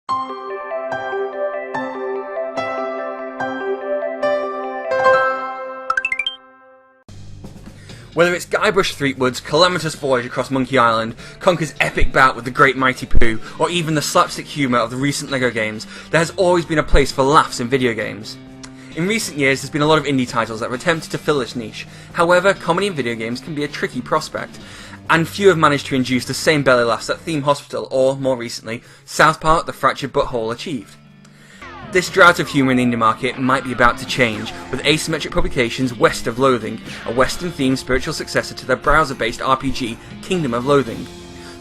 Whether it's Guybrush Threepwood's calamitous voyage across Monkey Island, Conker's epic bout with the Great Mighty Pooh, or even the slapstick humour of the recent LEGO games, there has always been a place for laughs in video games. In recent years, there's been a lot of indie titles that have attempted to fill this niche. However, comedy in video games can be a tricky prospect, and few have managed to induce the same belly laughs that Theme Hospital, or, more recently, South Park: The Fractured Butthole achieved. This drought of humour in the indie market might be about to change, with Asymmetric Publications' West of Loathing, a Western-themed spiritual successor to their browser-based RPG, Kingdom of Loathing.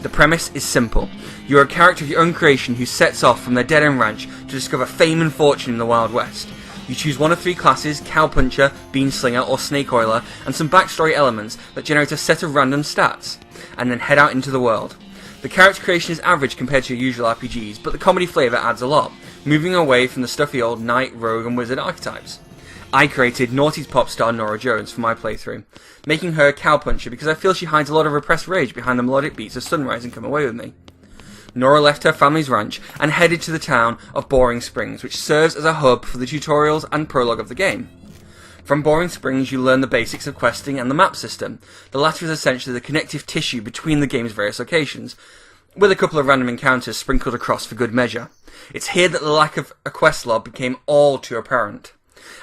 The premise is simple. You are a character of your own creation who sets off from their dead-end ranch to discover fame and fortune in the Wild West. You choose one of 3 classes, Cowpuncher, Beanslinger, or Snake Oiler, and some backstory elements that generate a set of random stats, and then head out into the world. The character creation is average compared to your usual RPGs, but the comedy flavour adds a lot, moving away from the stuffy old knight, rogue, and wizard archetypes. I created Naughty's pop star Nora Jones for my playthrough, making her a cowpuncher because I feel she hides a lot of repressed rage behind the melodic beats of Sunrise and Come Away With Me. Nora left her family's ranch and headed to the town of Boring Springs, which serves as a hub for the tutorials and prologue of the game. From Boring Springs, you learn the basics of questing and the map system. The latter is essentially the connective tissue between the game's various locations, with a couple of random encounters sprinkled across for good measure. It's here that the lack of a quest log became all too apparent.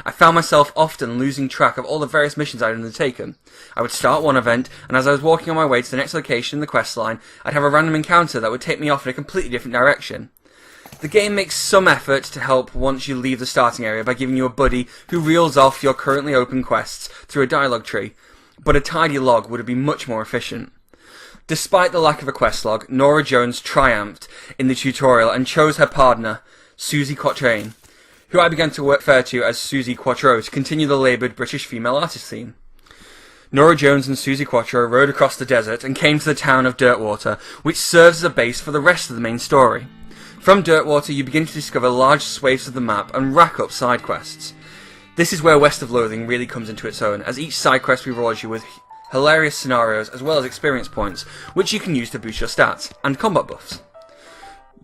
I found myself often losing track of all the various missions I'd undertaken. I would start one event, and as I was walking on my way to the next location in the quest line, I'd have a random encounter that would take me off in a completely different direction. The game makes some effort to help once you leave the starting area by giving you a buddy who reels off your currently open quests through a dialogue tree, but a tidy log would have been much more efficient. Despite the lack of a quest log, Nora Jones triumphed in the tutorial and chose her partner, Susie Quatrain, who I began to refer to as Susie Quattro to continue the laboured British female artist theme. Nora Jones and Susie Quattro rode across the desert and came to the town of Dirtwater, which serves as a base for the rest of the main story. From Dirtwater, you begin to discover large swathes of the map and rack up side quests. This is where West of Loathing really comes into its own, as each side quest rewards you with hilarious scenarios as well as experience points, which you can use to boost your stats, and combat buffs.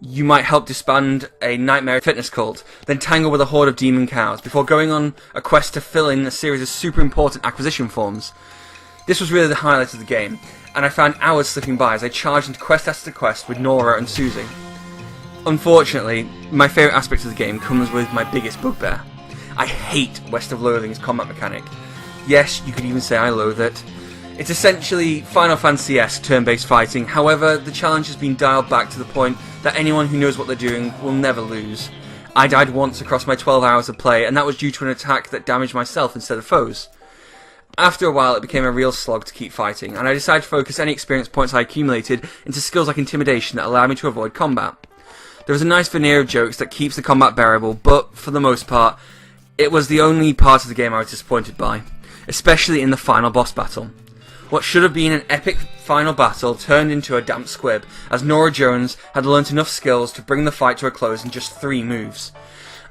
You might help disband a nightmare fitness cult, then tangle with a horde of demon cows, before going on a quest to fill in a series of super important acquisition forms. This was really the highlight of the game, and I found hours slipping by as I charged into quest after quest with Nora and Susie. Unfortunately, my favourite aspect of the game comes with my biggest bugbear. I hate West of Loathing's combat mechanic. Yes, you could even say I loathe it. It's essentially Final Fantasy-esque turn-based fighting, however, the challenge has been dialed back to the point that anyone who knows what they're doing will never lose. I died once across my 12 hours of play, and that was due to an attack that damaged myself instead of foes. After a while, it became a real slog to keep fighting, and I decided to focus any experience points I accumulated into skills like intimidation that allowed me to avoid combat. There was a nice veneer of jokes that keeps the combat bearable, but for the most part, it was the only part of the game I was disappointed by, especially in the final boss battle. What should have been an epic final battle turned into a damp squib, as Nora Jones had learnt enough skills to bring the fight to a close in just 3 moves.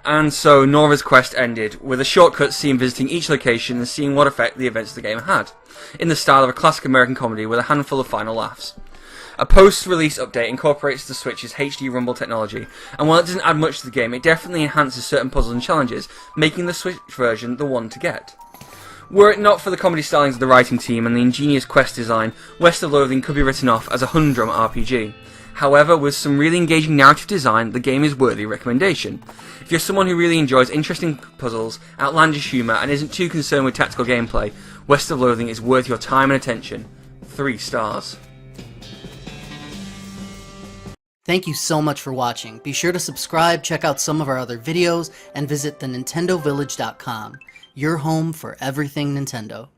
And so Nora's quest ended, with a shortcut scene visiting each location and seeing what effect the events of the game had, in the style of a classic American comedy with a handful of final laughs. A post-release update incorporates the Switch's HD Rumble technology, and while it doesn't add much to the game, it definitely enhances certain puzzles and challenges, making the Switch version the one to get. Were it not for the comedy stylings of the writing team and the ingenious quest design, West of Loathing could be written off as a humdrum RPG. However, with some really engaging narrative design, the game is worthy of recommendation. If you're someone who really enjoys interesting puzzles, outlandish humour, and isn't too concerned with tactical gameplay, West of Loathing is worth your time and attention. 3 stars. Thank you so much for watching. Be sure to subscribe, check out some of our other videos, and visit thenintendovillage.com, your home for everything Nintendo.